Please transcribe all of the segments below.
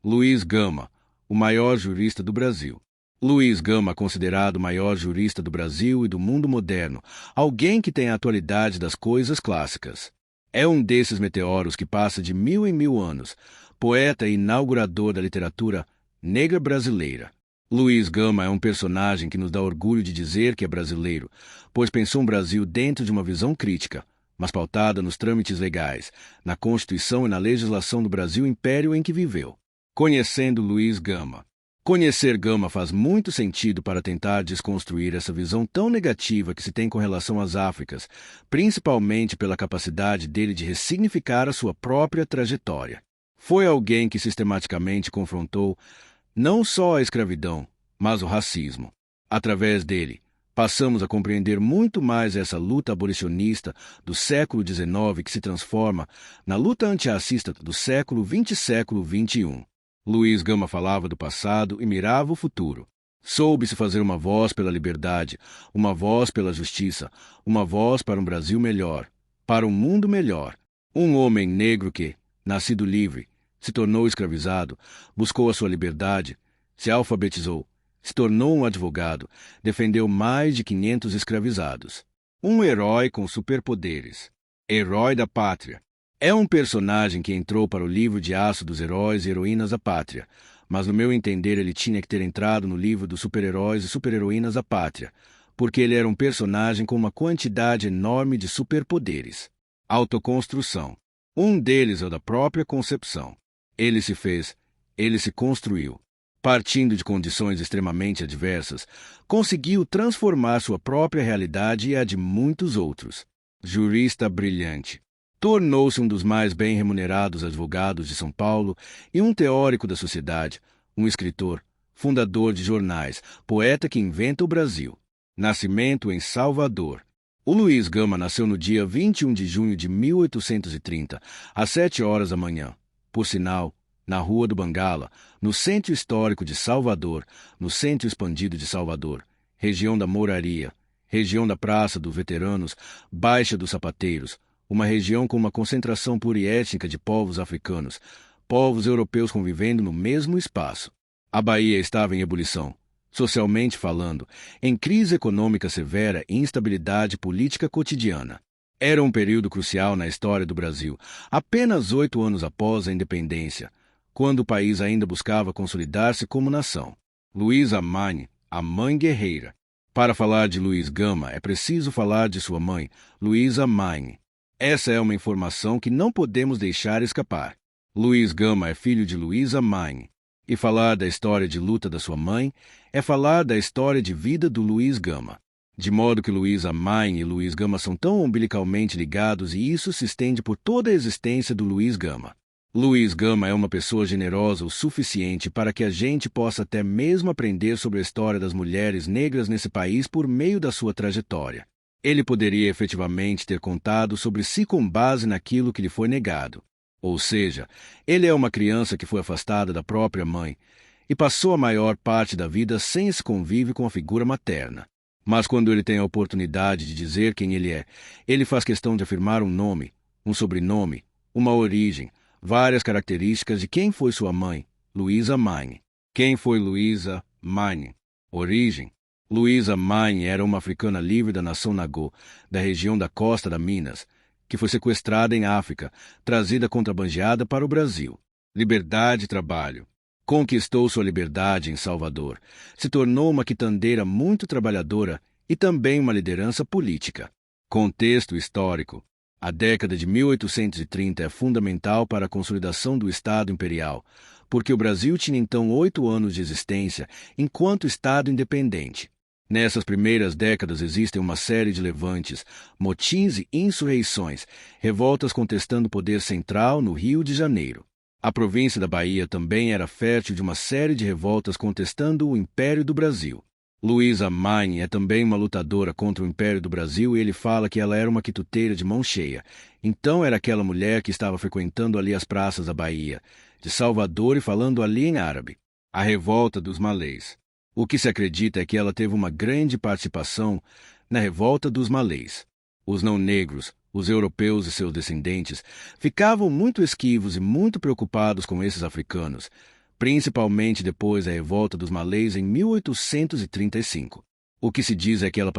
Luiz Gama, o maior jurista do Brasil. Luiz Gama, considerado o maior jurista do Brasil e do mundo moderno, alguém que tem a atualidade das coisas clássicas. É um desses meteoros que passa de 1000 em 1000 anos, poeta e inaugurador da literatura negra brasileira. Luiz Gama é um personagem que nos dá orgulho de dizer que é brasileiro, pois pensou um Brasil dentro de uma visão crítica, mas pautada nos trâmites legais, na Constituição e na legislação do Brasil Império em que viveu. Conhecendo Luiz Gama. Conhecer Gama faz muito sentido para tentar desconstruir essa visão tão negativa que se tem com relação às Áfricas, principalmente pela capacidade dele de ressignificar a sua própria trajetória. Foi alguém que sistematicamente confrontou não só a escravidão, mas o racismo. Através dele, passamos a compreender muito mais essa luta abolicionista do século XIX que se transforma na luta antirracista do século XX e século XXI. Luiz Gama falava do passado e mirava o futuro. Soube-se fazer uma voz pela liberdade, uma voz pela justiça, uma voz para um Brasil melhor, para um mundo melhor. Um homem negro que, nascido livre, se tornou escravizado, buscou a sua liberdade, se alfabetizou, se tornou um advogado, defendeu mais de 500 escravizados. Um herói com superpoderes. Herói da pátria. É um personagem que entrou para o livro de aço dos heróis e heroínas da pátria, mas no meu entender ele tinha que ter entrado no livro dos super-heróis e super-heroínas da pátria, porque ele era um personagem com uma quantidade enorme de superpoderes. Autoconstrução. Um deles é o da própria concepção. Ele se fez, ele se construiu. Partindo de condições extremamente adversas, conseguiu transformar sua própria realidade e a de muitos outros. Jurista brilhante. Tornou-se um dos mais bem remunerados advogados de São Paulo e um teórico da sociedade, um escritor, fundador de jornais, poeta que inventa o Brasil. Nascimento em Salvador. O Luiz Gama nasceu no dia 21 de junho de 1830, às 7 horas da manhã. Por sinal, na Rua do Bangala, no Centro Histórico de Salvador, no Centro Expandido de Salvador, região da Mouraria, região da Praça dos Veteranos, Baixa dos Sapateiros, uma região com uma concentração pluriétnica de povos africanos, povos europeus convivendo no mesmo espaço. A Bahia estava em ebulição, socialmente falando, em crise econômica severa e instabilidade política cotidiana. Era um período crucial na história do Brasil, apenas 8 anos após a independência, quando o país ainda buscava consolidar-se como nação. Luísa Magne, a mãe guerreira. Para falar de Luiz Gama, é preciso falar de sua mãe, Luísa Magne. Essa é uma informação que não podemos deixar escapar. Luiz Gama é filho de Luísa Magne. E falar da história de luta da sua mãe é falar da história de vida do Luiz Gama. De modo que Luísa Magne e Luiz Gama são tão umbilicalmente ligados e isso se estende por toda a existência do Luiz Gama. Luiz Gama é uma pessoa generosa o suficiente para que a gente possa até mesmo aprender sobre a história das mulheres negras nesse país por meio da sua trajetória. Ele poderia efetivamente ter contado sobre si com base naquilo que lhe foi negado. Ou seja, ele é uma criança que foi afastada da própria mãe e passou a maior parte da vida sem esse convívio com a figura materna. Mas quando ele tem a oportunidade de dizer quem ele é, ele faz questão de afirmar um nome, um sobrenome, uma origem, várias características de quem foi sua mãe, Luísa Magne. Quem foi Luísa Magne? Origem. Luísa Magne era uma africana livre da nação Nagô, da região da costa da Minas, que foi sequestrada em África, trazida contrabandeada para o Brasil. Liberdade e trabalho. Conquistou sua liberdade em Salvador, se tornou uma quitandeira muito trabalhadora e também uma liderança política. Contexto histórico. A década de 1830 é fundamental para a consolidação do Estado Imperial, porque o Brasil tinha então 8 anos de existência enquanto Estado independente. Nessas primeiras décadas existem uma série de levantes, motins e insurreições, revoltas contestando o poder central no Rio de Janeiro. A província da Bahia também era fértil de uma série de revoltas contestando o Império do Brasil. Luísa Magne é também uma lutadora contra o Império do Brasil e ele fala que ela era uma quituteira de mão cheia. Então era aquela mulher que estava frequentando ali as praças da Bahia, de Salvador e falando ali em árabe. A revolta dos malês. O que se acredita é que ela teve uma grande participação na revolta dos malês. Os não-negros, os europeus e seus descendentes, ficavam muito esquivos e muito preocupados com esses africanos, principalmente depois da revolta dos malês em 1835. O que se diz é que ela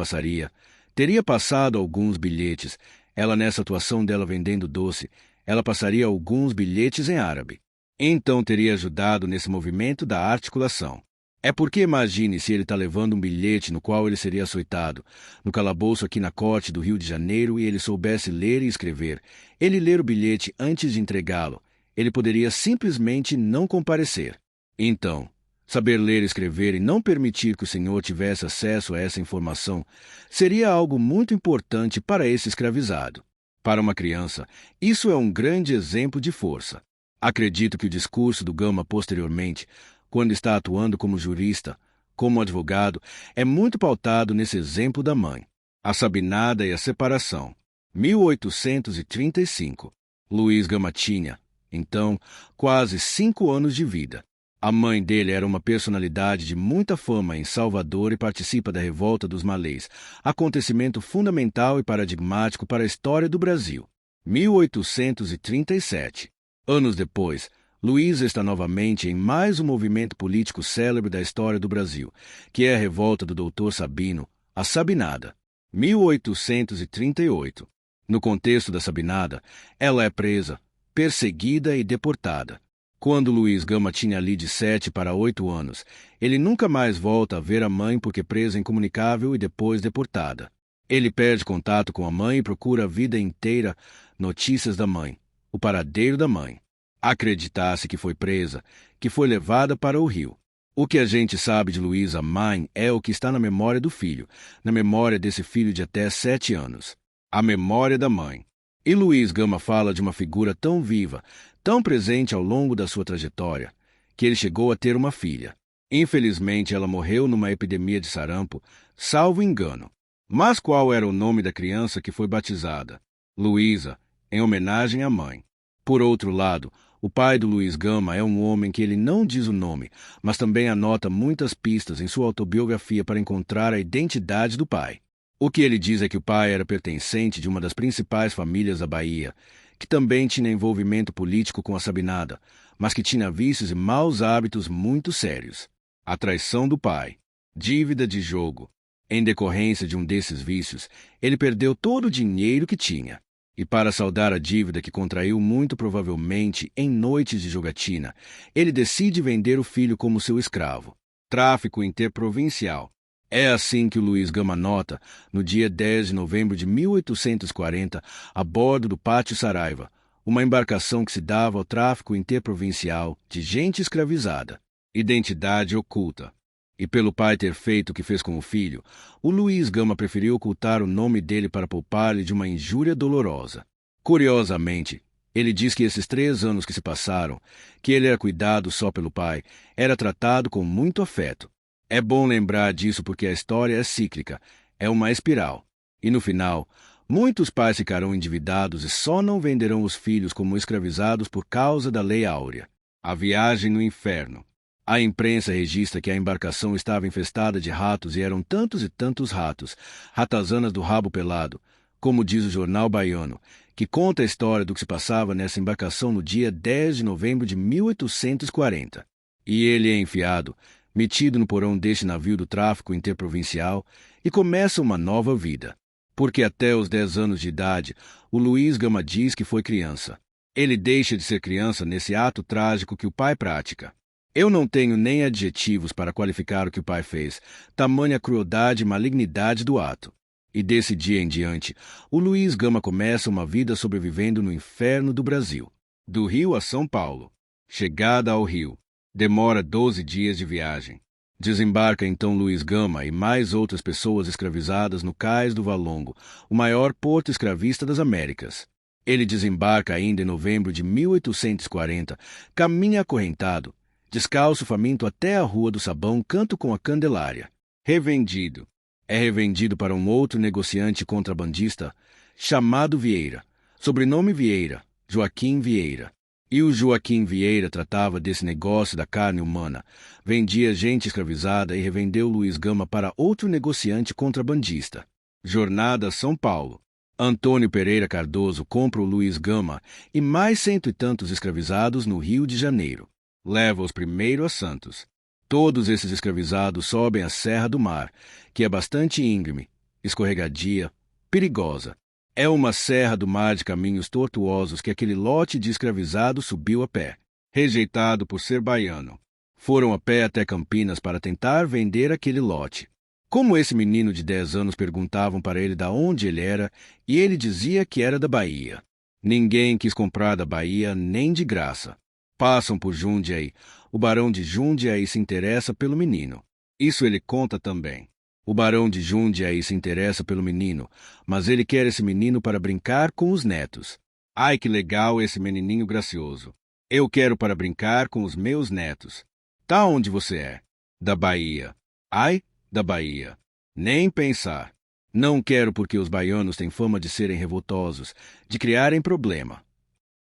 teria passado alguns bilhetes, ela nessa atuação dela vendendo doce, ela passaria alguns bilhetes em árabe. Então teria ajudado nesse movimento da articulação. É porque imagine se ele está levando um bilhete no qual ele seria açoitado, no calabouço aqui na corte do Rio de Janeiro, e ele soubesse ler e escrever. Ele ler o bilhete antes de entregá-lo. Ele poderia simplesmente não comparecer. Então, saber ler e escrever e não permitir que o senhor tivesse acesso a essa informação seria algo muito importante para esse escravizado. Para uma criança, isso é um grande exemplo de força. Acredito que o discurso do Gama posteriormente, quando está atuando como jurista, como advogado, é muito pautado nesse exemplo da mãe. A Sabinada e a Separação. 1835. Luiz Gama tinha, então, quase 5 anos de vida. A mãe dele era uma personalidade de muita fama em Salvador e participa da Revolta dos Malês, acontecimento fundamental e paradigmático para a história do Brasil. 1837. Anos depois, Luiz está novamente em mais um movimento político célebre da história do Brasil, que é a revolta do Dr. Sabino, a Sabinada. 1838. No contexto da Sabinada, ela é presa, perseguida e deportada. Quando Luiz Gama tinha ali de 7 para 8 anos, ele nunca mais volta a ver a mãe porque presa incomunicável e depois deportada. Ele perde contato com a mãe e procura a vida inteira notícias da mãe, o paradeiro da mãe. Acreditasse que foi presa, que foi levada para o Rio. O que a gente sabe de Luísa mãe é o que está na memória do filho, na memória desse filho de até 7 anos. A memória da mãe. E Luiz Gama fala de uma figura tão viva, tão presente ao longo da sua trajetória, que ele chegou a ter uma filha. Infelizmente, ela morreu numa epidemia de sarampo, salvo engano. Mas qual era o nome da criança que foi batizada? Luísa, em homenagem à mãe. Por outro lado, o pai do Luiz Gama é um homem que ele não diz o nome, mas também anota muitas pistas em sua autobiografia para encontrar a identidade do pai. O que ele diz é que o pai era pertencente de uma das principais famílias da Bahia, que também tinha envolvimento político com a Sabinada, mas que tinha vícios e maus hábitos muito sérios. A traição do pai, dívida de jogo. Em decorrência de um desses vícios, ele perdeu todo o dinheiro que tinha. E para saldar a dívida que contraiu muito provavelmente em noites de jogatina, ele decide vender o filho como seu escravo. Tráfico interprovincial. É assim que o Luiz Gama nota, no dia 10 de novembro de 1840, a bordo do Pátio Saraiva, uma embarcação que se dava ao tráfico interprovincial de gente escravizada. Identidade oculta. E pelo pai ter feito o que fez com o filho, o Luiz Gama preferiu ocultar o nome dele para poupar-lhe de uma injúria dolorosa. Curiosamente, ele diz que esses 3 anos que se passaram, que ele era cuidado só pelo pai, era tratado com muito afeto. É bom lembrar disso porque a história é cíclica, é uma espiral. E no final, muitos pais ficarão endividados e só não venderão os filhos como escravizados por causa da Lei Áurea. A viagem no inferno. A imprensa registra que a embarcação estava infestada de ratos e eram tantos e tantos ratos, ratazanas do rabo pelado, como diz o jornal baiano, que conta a história do que se passava nessa embarcação no dia 10 de novembro de 1840. E ele é enfiado, metido no porão deste navio do tráfico interprovincial, e começa uma nova vida. Porque até os 10 anos de idade, o Luiz Gama diz que foi criança. Ele deixa de ser criança nesse ato trágico que o pai pratica. Eu não tenho nem adjetivos para qualificar o que o pai fez, tamanha crueldade e malignidade do ato. E desse dia em diante, o Luiz Gama começa uma vida sobrevivendo no inferno do Brasil. Do Rio a São Paulo. Chegada ao Rio. Demora 12 dias de viagem. Desembarca então Luiz Gama e mais outras pessoas escravizadas no cais do Valongo, o maior porto escravista das Américas. Ele desembarca ainda em novembro de 1840, caminha acorrentado, descalço faminto até a Rua do Sabão, canto com a Candelária. Revendido. É revendido para um outro negociante contrabandista, chamado Vieira. Sobrenome Vieira, Joaquim Vieira. E o Joaquim Vieira tratava desse negócio da carne humana, vendia gente escravizada e revendeu Luiz Gama para outro negociante contrabandista. Jornada São Paulo. Antônio Pereira Cardoso compra o Luiz Gama e mais 100 e tantos escravizados no Rio de Janeiro. leva-os primeiro a Santos. Todos esses escravizados sobem a Serra do Mar, que é bastante íngreme, escorregadia, perigosa. É uma serra do mar de caminhos tortuosos que aquele lote de escravizados subiu a pé, rejeitado por ser baiano. Foram a pé até Campinas para tentar vender aquele lote. Como esse menino de 10 anos perguntavam para ele de onde ele era, e ele dizia que era da Bahia. Ninguém quis comprar da Bahia nem de graça. Passam por Jundiaí. O barão de Jundiaí se interessa pelo menino. Isso ele conta também. O barão de Jundiaí se interessa pelo menino, mas ele quer esse menino para brincar com os netos. Ai, que legal esse menininho gracioso. Eu quero para brincar com os meus netos. Tá onde você é? Da Bahia. Ai, da Bahia. Nem pensar. Não quero porque os baianos têm fama de serem revoltosos, de criarem problema.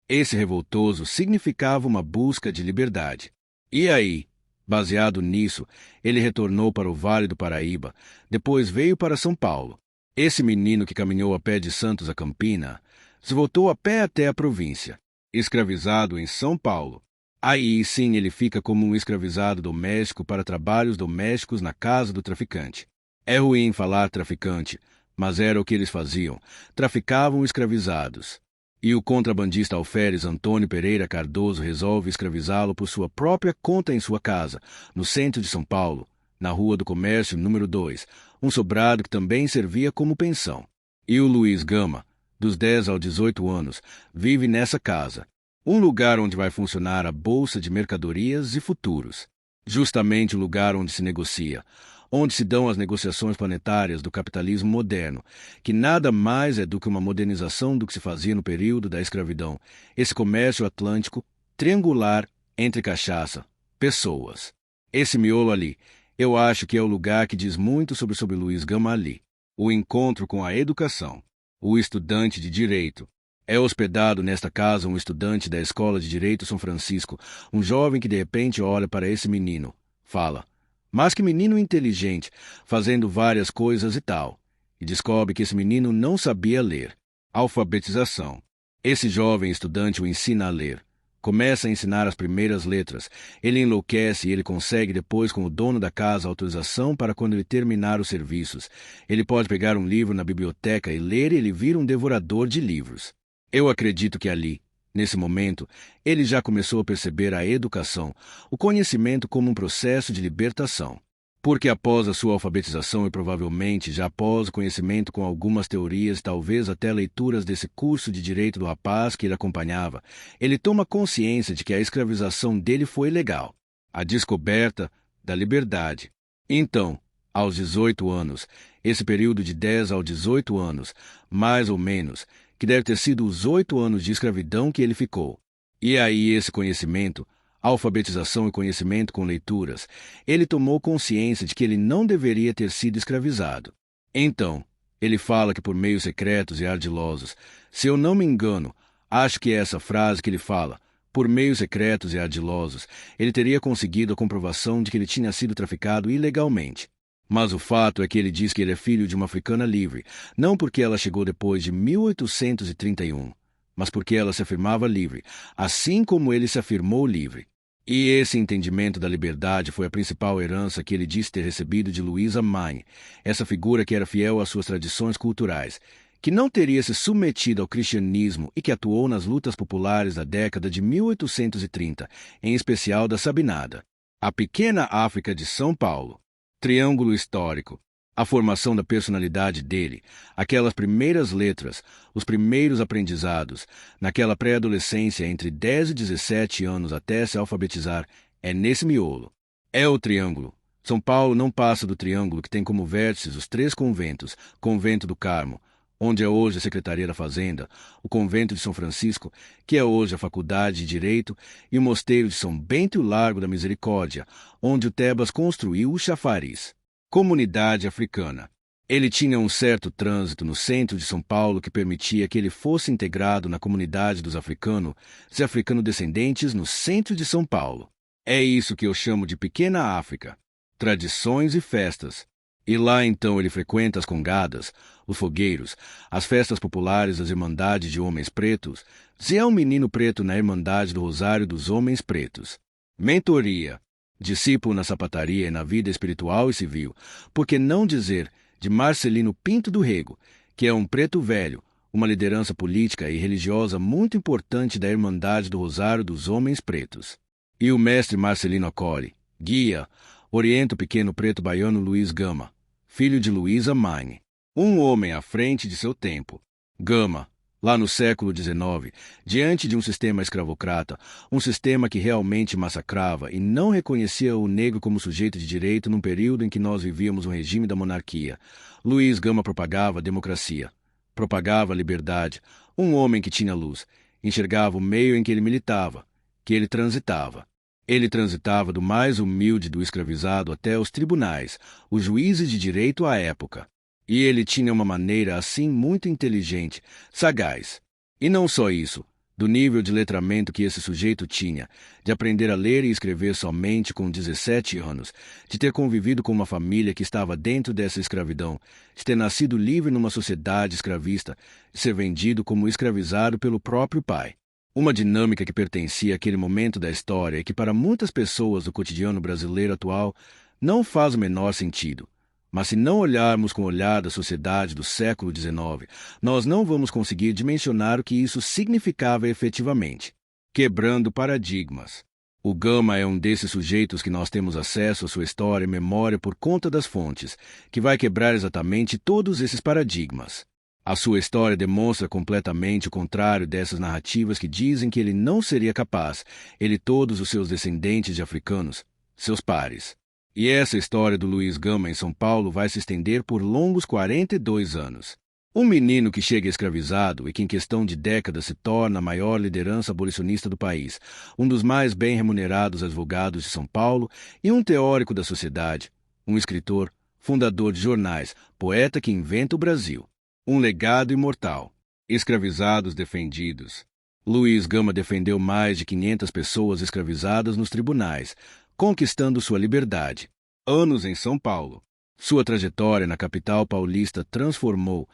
Esse revoltoso significava uma busca de liberdade. E aí, baseado nisso, ele retornou para o Vale do Paraíba, depois veio para São Paulo. Esse menino que caminhou a pé de Santos a Campina, se voltou a pé até a província, escravizado em São Paulo. Aí sim ele fica como um escravizado doméstico para trabalhos domésticos na casa do traficante. É ruim falar traficante, mas era o que eles faziam, traficavam escravizados. E o contrabandista alferes Antônio Pereira Cardoso resolve escravizá-lo por sua própria conta em sua casa, no centro de São Paulo, na Rua do Comércio, número 2, um sobrado que também servia como pensão. E o Luiz Gama, dos 10 aos 18 anos, vive nessa casa, um lugar onde vai funcionar a Bolsa de Mercadorias e Futuros, justamente o lugar onde se negocia, onde se dão as negociações planetárias do capitalismo moderno, que nada mais é do que uma modernização do que se fazia no período da escravidão, esse comércio atlântico, triangular, entre cachaça, pessoas. Esse miolo ali, eu acho que é o lugar que diz muito sobre Luiz Gama ali. O encontro com a educação. O estudante de direito. É hospedado nesta casa um estudante da Escola de Direito São Francisco, um jovem que de repente olha para esse menino, fala: mas que menino inteligente, fazendo várias coisas e tal. E descobre que esse menino não sabia ler. Alfabetização. Esse jovem estudante o ensina a ler. Começa a ensinar as primeiras letras. Ele enlouquece e ele consegue depois com o dono da casa autorização para quando ele terminar os serviços. Ele pode pegar um livro na biblioteca e ler e ele vira um devorador de livros. Eu acredito que ali, nesse momento, ele já começou a perceber a educação, o conhecimento como um processo de libertação. Porque após a sua alfabetização e provavelmente já após o conhecimento com algumas teorias, talvez até leituras desse curso de direito do rapaz que ele acompanhava, ele toma consciência de que a escravização dele foi legal, a descoberta da liberdade. Então, aos 18 anos, esse período de 10 aos 18 anos, mais ou menos, que deve ter sido os 8 anos de escravidão que ele ficou. E aí esse conhecimento, alfabetização e conhecimento com leituras, ele tomou consciência de que ele não deveria ter sido escravizado. Então, ele fala que por meios secretos e ardilosos, se eu não me engano, acho que é essa frase que ele fala, por meios secretos e ardilosos, ele teria conseguido a comprovação de que ele tinha sido traficado ilegalmente. Mas o fato é que ele diz que ele é filho de uma africana livre, não porque ela chegou depois de 1831, mas porque ela se afirmava livre, assim como ele se afirmou livre. E esse entendimento da liberdade foi a principal herança que ele disse ter recebido de Louisa Magne, essa figura que era fiel às suas tradições culturais, que não teria se submetido ao cristianismo e que atuou nas lutas populares da década de 1830, em especial da Sabinada. A pequena África de São Paulo. Triângulo histórico, a formação da personalidade dele, aquelas primeiras letras, os primeiros aprendizados, naquela pré-adolescência entre 10 e 17 anos até se alfabetizar, é nesse miolo. É o triângulo. São Paulo não passa do triângulo que tem como vértices os 3 conventos, Convento do Carmo, onde é hoje a Secretaria da Fazenda, o Convento de São Francisco, que é hoje a Faculdade de Direito, e o Mosteiro de São Bento e o Largo da Misericórdia, onde o Tebas construiu o chafariz. Comunidade africana. Ele tinha um certo trânsito no centro de São Paulo que permitia que ele fosse integrado na comunidade dos africanos e africano-descendentes no centro de São Paulo. É isso que eu chamo de Pequena África. Tradições e festas. E lá então ele frequenta as congadas, os fogueiros, as festas populares das Irmandades de Homens Pretos, se é um menino preto na Irmandade do Rosário dos Homens Pretos. Mentoria. Discípulo na sapataria e na vida espiritual e civil. Por que não dizer de Marcelino Pinto do Rego, que é um preto velho, uma liderança política e religiosa muito importante da Irmandade do Rosário dos Homens Pretos. E o mestre Marcelino acolhe, guia, orienta o pequeno preto baiano Luiz Gama, filho de Luísa Magne, um homem à frente de seu tempo. Gama, lá no século XIX, diante de um sistema escravocrata, um sistema que realmente massacrava e não reconhecia o negro como sujeito de direito num período em que nós vivíamos um regime da monarquia, Luiz Gama propagava a democracia, propagava a liberdade, um homem que tinha luz, enxergava o meio em que ele militava, que ele transitava. Ele transitava do mais humilde do escravizado até os tribunais, os juízes de direito à época. E ele tinha uma maneira assim muito inteligente, sagaz. E não só isso, do nível de letramento que esse sujeito tinha, de aprender a ler e escrever somente com 17 anos, de ter convivido com uma família que estava dentro dessa escravidão, de ter nascido livre numa sociedade escravista, de ser vendido como escravizado pelo próprio pai. Uma dinâmica que pertencia àquele momento da história e que para muitas pessoas do cotidiano brasileiro atual não faz o menor sentido. Mas se não olharmos com o olhar da sociedade do século XIX, nós não vamos conseguir dimensionar o que isso significava efetivamente. Quebrando paradigmas. O Gama é um desses sujeitos que nós temos acesso à sua história e memória por conta das fontes, que vai quebrar exatamente todos esses paradigmas. A sua história demonstra completamente o contrário dessas narrativas que dizem que ele não seria capaz, ele e todos os seus descendentes de africanos, seus pares. E essa história do Luiz Gama em São Paulo vai se estender por longos 42 anos. Um menino que chega escravizado e que em questão de décadas se torna a maior liderança abolicionista do país, um dos mais bem remunerados advogados de São Paulo e um teórico da sociedade, um escritor, fundador de jornais, poeta que inventa o Brasil. Um legado imortal. Escravizados defendidos. Luiz Gama defendeu mais de 500 pessoas escravizadas nos tribunais, conquistando sua liberdade. Anos em São Paulo. Sua trajetória na capital paulista transformou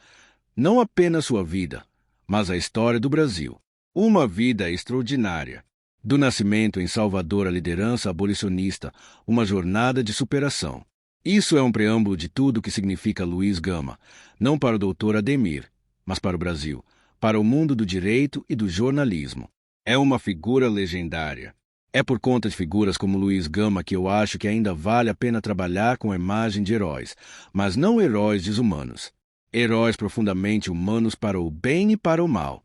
não apenas sua vida, mas a história do Brasil. Uma vida extraordinária. Do nascimento em Salvador à liderança abolicionista, uma jornada de superação. Isso é um preâmbulo de tudo o que significa Luiz Gama, não para o doutor Ademir, mas para o Brasil, para o mundo do direito e do jornalismo. É uma figura legendária. É por conta de figuras como Luiz Gama que eu acho que ainda vale a pena trabalhar com a imagem de heróis, mas não heróis desumanos. Heróis profundamente humanos para o bem e para o mal.